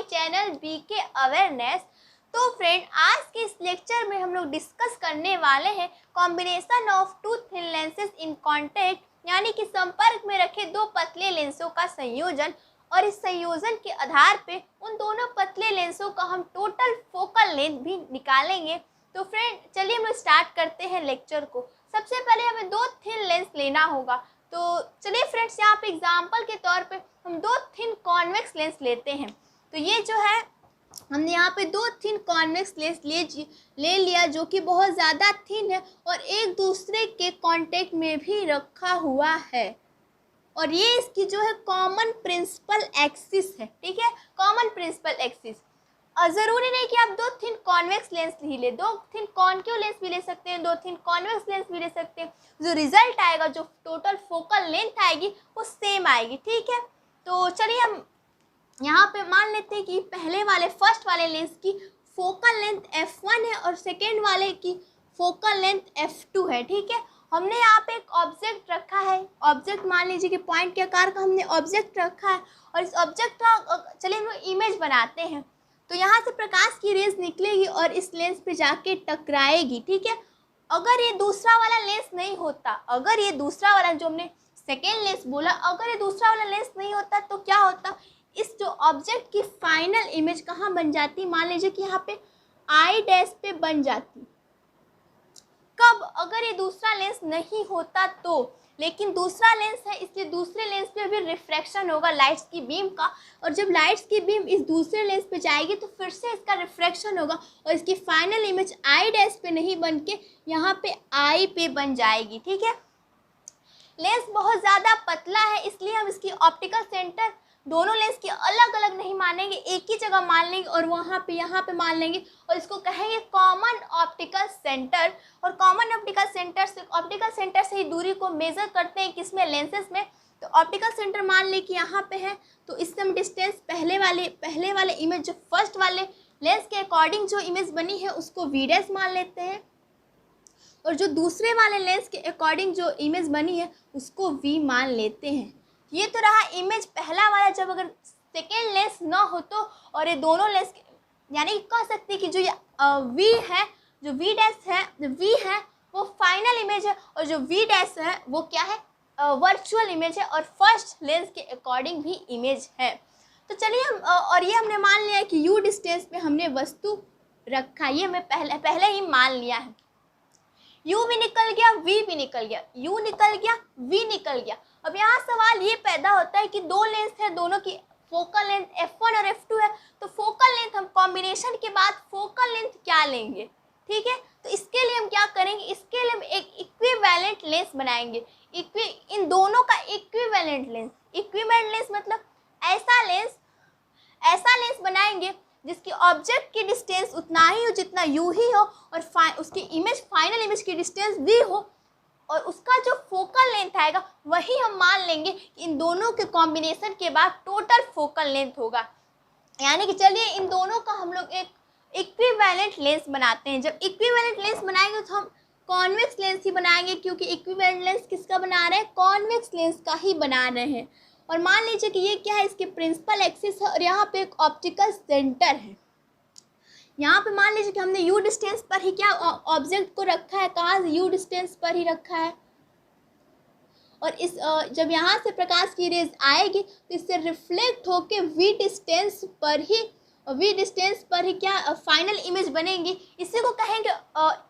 Channel BK awareness. तो friend, आज के इस लेक्चर में हम लोग डिस्कस करने वाले हैं combination of two thin lenses in contact, यानी कि संपर्क में रखे दो पतले लेंसों का संयोजन, और इस संयोजन के आधार पे उन दोनों पतले लेंसों का हम टोटल फोकल लेंथ भी निकालेंगे। तो फ्रेंड, चलिए हम लोग स्टार्ट करते हैं लेक्चर को। सबसे पहले हमें दो थिन लेंस लेना होगा। तो चलिए फ्रेंड्स, यहाँ पे एग्जांपल के तौर पे हम दो थिन कॉन्वेक्स लेंस लेते हैं। तो ये जो है, हमने यहाँ पे दो थिन कॉन्वेक्स लेंस ले लिया जो कि बहुत ज़्यादा थिन है और एक दूसरे के कांटेक्ट में भी रखा हुआ है, और ये इसकी जो है कॉमन प्रिंसिपल एक्सिस है। ठीक है, कॉमन प्रिंसिपल एक्सिस। और ज़रूरी नहीं कि आप दो थिन कॉन्वेक्स लेंस ही ले, दो थिन कॉन्केव लेंस भी ले सकते हैं, दो थिन कॉन्वेक्स लेंस भी ले सकते हैं। जो रिजल्ट आएगा, जो टोटल फोकल लेंथ आएगी, वो सेम आएगी। ठीक है, तो चलिए हम यहाँ पे मान लेते हैं कि पहले वाले फर्स्ट वाले लेंस की फोकल लेंथ f1 है और सेकेंड वाले की फोकल लेंथ f2 है। ठीक है, हमने यहाँ पे एक ऑब्जेक्ट रखा है। ऑब्जेक्ट मान लीजिए कि पॉइंट के आकार का हमने ऑब्जेक्ट रखा है, और इस ऑब्जेक्ट का चलिए हम लोग इमेज बनाते हैं। तो यहाँ से प्रकाश की रेज निकलेगी और इस लेंस पे जाके टकराएगी। ठीक है, अगर ये दूसरा वाला लेंस नहीं होता, अगर ये दूसरा वाला जो हमने सेकेंड लेंस बोला, अगर ये दूसरा वाला लेंस नहीं होता तो क्या होता, इस जो ऑब्जेक्ट की फाइनल इमेज कहाँ बन जाती, मान लीजिए कि यहाँ पे आई डैश पे बन जाती। कब, अगर ये दूसरा लेंस नहीं होता तो। लेकिन दूसरा लेंस है, इसलिए दूसरे लेंस पे भी रिफ्रैक्शन होगा लाइट्स की बीम का, और जब लाइट्स की बीम इस दूसरे लेंस पे जाएगी तो फिर से इसका रिफ्रैक्शन होगा और इसकी फाइनल इमेज आई डैश पे नहीं बन के यहाँ पे आई पे बन जाएगी। ठीक है, लेंस बहुत ज़्यादा पतला है, इसलिए हम इसकी ऑप्टिकल सेंटर दोनों लेंस की अलग अलग नहीं मानेंगे, एक ही जगह मान लेंगे और वहाँ पे यहाँ पे मान लेंगे, और इसको कहेंगे कॉमन ऑप्टिकल सेंटर। और कॉमन ऑप्टिकल सेंटर से ही दूरी को मेजर करते हैं किसमें, लेंसेज में। तो ऑप्टिकल सेंटर मान ले कि यहाँ पे है, तो इससे हम डिस्टेंस पहले वाले इमेज, जो फर्स्ट वाले लेंस के अकॉर्डिंग जो इमेज बनी है उसको वी डैश मान लेते हैं, और जो दूसरे वाले लेंस के अकॉर्डिंग जो इमेज बनी है उसको वी मान लेते हैं। ये तो रहा इमेज पहला वाला, जब अगर सेकेंड लेंस ना हो तो, और ये दोनों लेंस यानी कि कह सकते हैं कि जो ये वी है, जो वी डैश है, जो वी है वो फाइनल इमेज है, और जो वी डैश है वो क्या है, वर्चुअल इमेज है, और फर्स्ट लेंस के अकॉर्डिंग भी इमेज है। तो चलिए हम और ये हमने मान लिया है कि यू डिस्टेंस पे हमने वस्तु रखा, ये हमें पहले ही मान लिया है। U भी निकल गया, V भी निकल गया, U निकल गया, V निकल गया। अब यहाँ सवाल ये पैदा होता है कि दो लेंस है, दोनों की फोकल लेंथ f1 और f2 है, तो फोकल लेंथ हम कॉम्बिनेशन के बाद फोकल लेंथ क्या लेंगे। ठीक है, तो इसके लिए हम क्या करेंगे, इसके लिए हम एक इक्विवेलेंट लेंस बनाएंगे। इन दोनों का इक्विवेलेंट लेंस मतलब ऐसा लेंस बनाएंगे जिसकी ऑब्जेक्ट की डिस्टेंस उतना ही हो जितना यू ही हो, और उसकी इमेज फाइनल इमेज की डिस्टेंस भी हो, और उसका जो फोकल लेंथ आएगा वही हम मान लेंगे कि इन दोनों के कॉम्बिनेशन के बाद टोटल फोकल लेंथ होगा। यानी कि चलिए इन दोनों का हम लोग एक इक्विवेलेंट लेंस बनाते हैं। जब इक्विवेलेंट लेंस बनाएंगे तो हम कॉन्वेक्स लेंस ही बनाएंगे, क्योंकि इक्विवेलेंट लेंस किसका बना रहे हैं, कॉन्वेक्स लेंस का ही बना रहे हैं। और मान लीजिए कि ये क्या है, इसके प्रिंसिपल एक्सिस है और यहाँ पे एक ऑप्टिकल सेंटर है। यहाँ पे मान लीजिए कि हमने यू डिस्टेंस पर ही क्या ऑब्जेक्ट को रखा है, कहाँ से, यू डिस्टेंस पर ही रखा है, और इस जब यहाँ से प्रकाश की रेज आएगी तो इससे रिफ्लेक्ट होके वी डिस्टेंस पर ही क्या फाइनल इमेज बनेगी। इसी को कहेंगे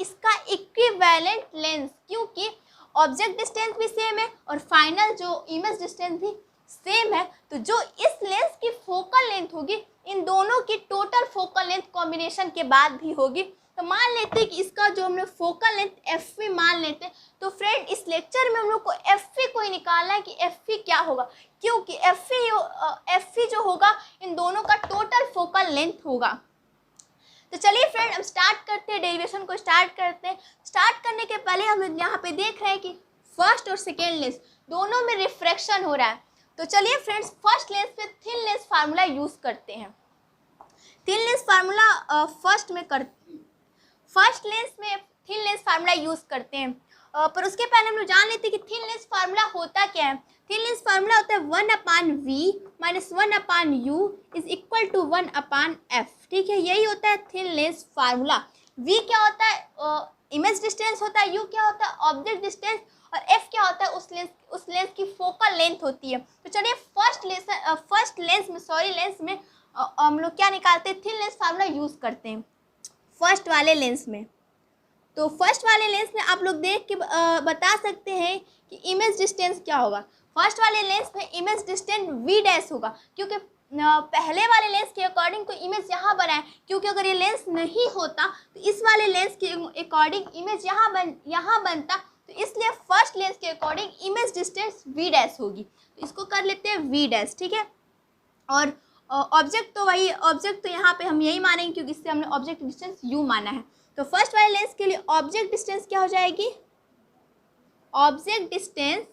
इसका इक्विवेलेंट लेंस, क्योंकि ऑब्जेक्ट डिस्टेंस भी सेम है और फाइनल जो इमेज डिस्टेंस भी सेम है। तो जो इस लेंस की फोकल लेंथ होगी, इन दोनों की टोटल फोकल लेंथ कॉम्बिनेशन के बाद भी होगी। तो मान लेते हैं कि इसका जो हमने फोकल लेंथ एफ वी मान लेते हैं। तो फ्रेंड, इस लेक्चर में हम लोग को एफ वी को ही निकालना है कि एफ वी क्या होगा, क्योंकि एफ वी जो होगा इन दोनों का टोटल फोकल लेंथ होगा। तो चलिए फ्रेंड, हम स्टार्ट करते हैं, डेरिवेशन को स्टार्ट करते हैं। स्टार्ट करने के पहले हम यहाँ पे देख रहे हैं कि फर्स्ट और सेकेंड लेंस दोनों में रिफ्रैक्शन हो रहा है। तो चलिए फ्रेंड्स, फर्स्ट लेंस पे थिन लेंस फार्मूला यूज करते हैं। Thin lens formula first lens में थिन लेंस फार्मूला यूज करते हैं। पर उसके पहले हम लोग जान लेते हैं कि थिन लेंस फार्मूला होता क्या है। थिन लेंस फार्मूला होता है 1/v minus 1/u is equal to 1/f। ठीक है, यही होता है थिन लेंस फार्मूला। v क्या होता है, इमेज डिस्टेंस होता है, u क्या होता है, ऑब्जेक्ट डिस्टेंस, और f क्या होता है, उस लेंस की फोकल लेंथ होती है। तो चलिए फर्स्ट लेंस में हम लोग क्या निकालते हैं, थिन लेंस फार्मूला यूज़ करते हैं फर्स्ट वाले लेंस में। तो फर्स्ट वाले लेंस में आप लोग देख के बता सकते हैं कि इमेज डिस्टेंस क्या होगा। फर्स्ट वाले लेंस में इमेज डिस्टेंस v डैश होगा, क्योंकि पहले वाले लेंस के अकॉर्डिंग कोई इमेज यहाँ बना है, क्योंकि अगर ये लेंस नहीं होता तो इस वाले लेंस के अकॉर्डिंग इमेज यहाँ बनता, तो इसलिए फर्स्ट लेंस के according image distance v dash होगी। तो इसको कर लेते हैं v डैश। ठीक है, और ऑब्जेक्ट तो यहाँ पे हम यही मानेंगे, क्योंकि इससे हमने ऑब्जेक्ट डिस्टेंस u माना है। तो फर्स्ट वाले लेंस के लिए ऑब्जेक्ट डिस्टेंस क्या हो जाएगी, ऑब्जेक्ट डिस्टेंस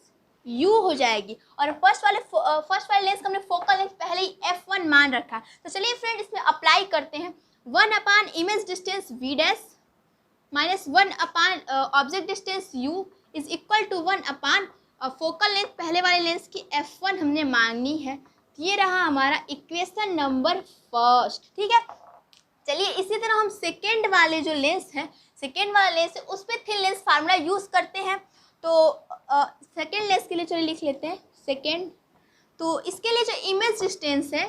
u हो जाएगी। और फर्स्ट वाले लेंस का हमने फोकल लेंथ पहले ही f1 मान रखा है। तो चलिए फ्रेंड इसमें अप्लाई करते हैं। Image distance v dash minus 1/ object distance u is equal to 1/ focal length पहले वाले लेंस की f1 हमने मांगनी है। ये रहा हमारा इक्वेशन नंबर फर्स्ट। ठीक है, चलिए इसी तरह हम सेकेंड वाले जो लेंस है, सेकेंड वाला लेंस है, उस पर थिन लेंस फार्मूला यूज़ करते हैं। तो सेकेंड लेंस के लिए चलिए लिख लेते हैं सेकेंड। तो इसके लिए जो इमेज डिस्टेंस है,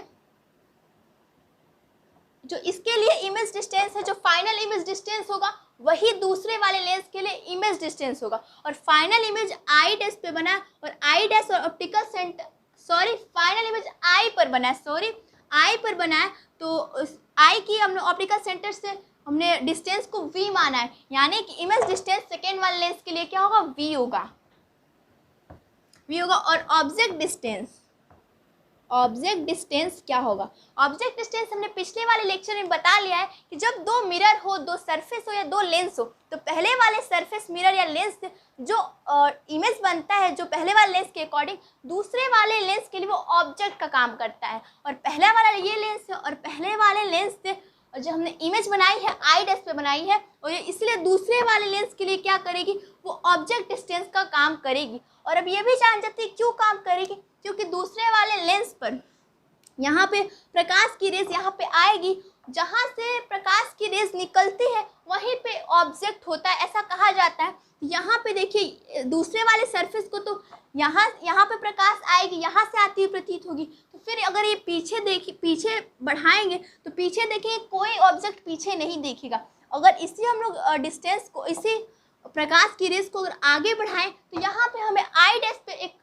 जो फाइनल इमेज डिस्टेंस होगा वही दूसरे वाले लेंस के लिए इमेज डिस्टेंस होगा। और फाइनल इमेज आई डैश पे बना, और आई डैश और optical centre final image I पर बना है। तो उस आई की हमने ऑप्टिकल सेंटर से हमने डिस्टेंस को v माना है, यानी कि इमेज डिस्टेंस सेकेंड वाले लेंस के लिए क्या होगा, v होगा। और ऑब्जेक्ट डिस्टेंस क्या होगा, ऑब्जेक्ट डिस्टेंस हमने पिछले वाले लेक्चर में बता लिया है कि जब दो मिरर हो, दो सरफेस हो या दो लेंस हो, तो पहले वाले सरफेस मिरर या लेंस से जो इमेज बनता है, जो पहले वाले लेंस के अकॉर्डिंग दूसरे वाले लेंस के लिए वो ऑब्जेक्ट का काम करता है। और पहला वाला ये लेंस है, और पहले वाले लेंस से जो हमने इमेज बनाई है आई डैश पे बनाई है, और ये इसलिए दूसरे वाले लेंस के लिए क्या करेगी, वो ऑब्जेक्ट डिस्टेंस का काम करेगी। और अब ये भी जान जाती है क्यों काम करेगी, क्योंकि दूसरे वाले लेंस पर यहाँ पे प्रकाश की रेज यहाँ पे आएगी, जहाँ से प्रकाश की रेज निकलती है वहीं पे ऑब्जेक्ट होता है, ऐसा कहा जाता है। यहाँ पे देखिए दूसरे वाले सरफेस को तो यहाँ पे प्रकाश आएगी, यहाँ से आती हुई प्रतीत होगी। तो फिर अगर ये पीछे बढ़ाएंगे तो पीछे देखिए कोई ऑब्जेक्ट पीछे नहीं देखेगा। अगर इसी हम लोग डिस्टेंस को, इसी प्रकाश की रेज को अगर आगे बढ़ाएं तो यहाँ पे हमें आई डैश पे एक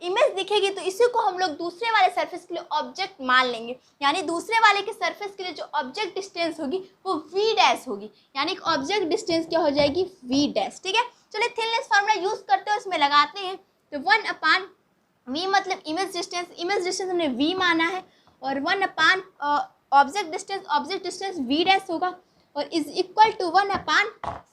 इमेज दिखेगी, तो इसी को हम लोग दूसरे वाले सरफेस के लिए ऑब्जेक्ट मान लेंगे। यानी दूसरे वाले के सरफेस के लिए जो ऑब्जेक्ट डिस्टेंस होगी वो v डैश होगी, यानी ऑब्जेक्ट डिस्टेंस क्या हो जाएगी, v डैश। ठीक है, चलिए थिन लेंस फार्मूला यूज करते हैं, उसमें लगाते हैं। तो 1/v मतलब इमेज डिस्टेंस हमने v माना है, और 1/ ऑब्जेक्ट डिस्टेंस v डैश होगा, और is equal to 1/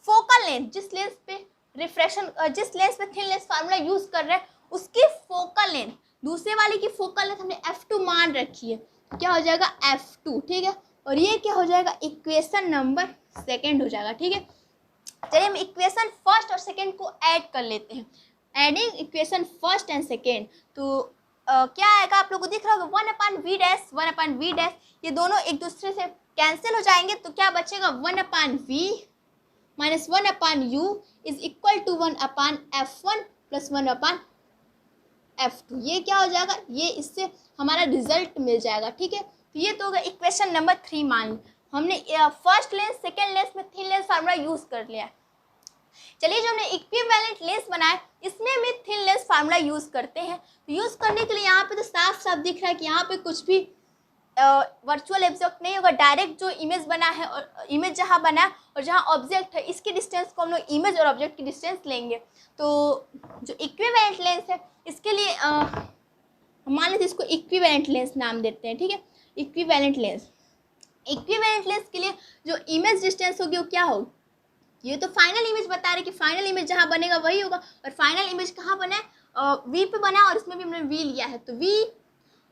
focal length, जिस लेंस पे थिन लेंस फार्मूला यूज कर रहे हैं उसकी फोकल लेंथ, दूसरे वाले की फोकल लेंथ हमने f2 मान रखी है, तो क्या हो जाएगा f2। ठीक है, और ये क्या हो जाएगा, इक्वेशन नंबर सेकेंड हो जाएगा। ठीक है, चलिए हम इक्वेशन फर्स्ट और सेकेंड को ऐड कर लेते हैं। Adding equation first and second, तो क्या आएगा, आप लोगों को दिख रहा होगा 1/v डैश, ये दोनों एक दूसरे से कैंसिल हो जाएंगे, तो क्या बचेगा 1/v minus 1/u is equal to 1/f1 plus 1/f2। ये क्या हो जाएगा, ये इससे हमारा रिजल्ट मिल जाएगा। ठीक है, तो ये तो होगा इक्वेशन नंबर 3 मान हमने फर्स्ट लेंस सेकेंड लेंस में थिन लेंस फार्मूला यूज कर लिया है। चलिए जो हमने इक्विवेलेंट लेंस बनाया इसमें भी थिन लेंस फार्मूला यूज करते हैं। तो यूज करने के लिए यहाँ पे तो साफ साफ दिख रहा है कि यहाँ पे कुछ भी वर्चुअल ऑब्जेक्ट नहीं होगा, डायरेक्ट जो इमेज बना है और इमेज जहाँ बना और जहाँ ऑब्जेक्ट है इसकी डिस्टेंस को हम लोग इमेज और ऑब्जेक्ट की डिस्टेंस लेंगे। तो जो इक्विवेलेंट लेंस है इसके लिए हम मान लेते इसको इक्विवेलेंट लेंस नाम देते हैं। ठीक है, इक्विवेलेंट लेंस के लिए जो इमेज डिस्टेंस होगी वो क्या होगी, ये तो फाइनल इमेज बता रहे कि फाइनल इमेज जहाँ बनेगा वही होगा, और फाइनल इमेज कहाँ बना है, वी पे बना, और इसमें भी हमने वी लिया है। तो वी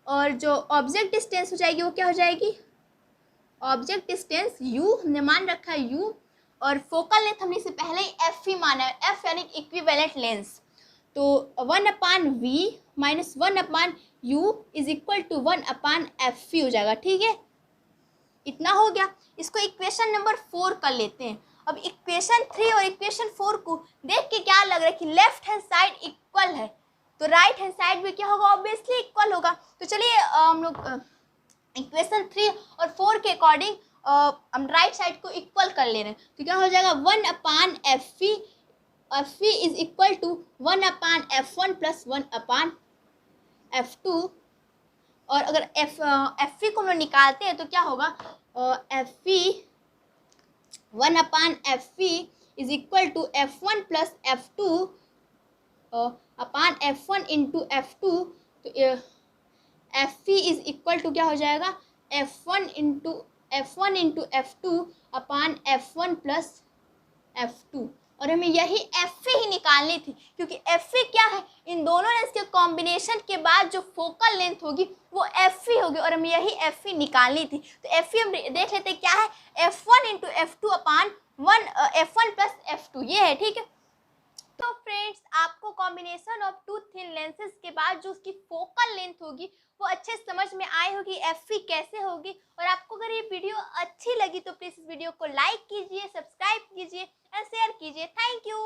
और जो ऑब्जेक्ट डिस्टेंस हो जाएगी वो क्या हो जाएगी, ऑब्जेक्ट डिस्टेंस u हमने मान रखा है u, और फोकल लेंथ हमने इसे पहले ही एफ ही माना है, एफ यानी इक्विवेलेंट लेंस। तो 1/v minus 1/u is equal to 1/f हो जाएगा, ठीक है। इतना हो गया। इसको इक्वेशन नंबर 4 कर लेते हैं। अब इक्वेशन 3 और इक्वेशन 4 को देख के क्या लग रहा है कि लेफ्ट हैंड साइड इक्वल है, तो राइट हैंड साइड भी क्या होगा, ऑब्वियसली इक्वल होगा। तो चलिए हम लोग इक्वेशन 3 और 4 के अकॉर्डिंग हम राइट साइड को इक्वल कर ले रहे हैं। तो क्या हो जाएगा 1/f is equal to 1/f1 plus 1/f2। और अगर एफ को हम लोग निकालते हैं तो क्या होगा, F 1/f is equal to f1 plus f2 upon f1 into f2। तो एफ इज इक्वल टू क्या हो जाएगा, f1 into f2 upon f1 plus f2। और हमें यही एफ ही निकालनी थी, क्योंकि एफ क्या है, इन दोनों लेंस के कॉम्बिनेशन के बाद जो फोकल लेंथ होगी वो एफ ही होगी, और हमें यही एफ ही निकालनी थी। तो एफ हम देख लेते क्या है, f1 into f2 upon f1 plus f2, ये है, ठीक है। तो फ्रेंड्स, आपको combination of two thin lenses के बाद जो उसकी फोकल लेंथ होगी वो अच्छे समझ में आई होगी, एफ कैसे होगी। और आपको अगर ये वीडियो अच्छी लगी तो प्लीज़ इस वीडियो को लाइक कीजिए, सब्सक्राइब कीजिए और शेयर कीजिए। Thank you.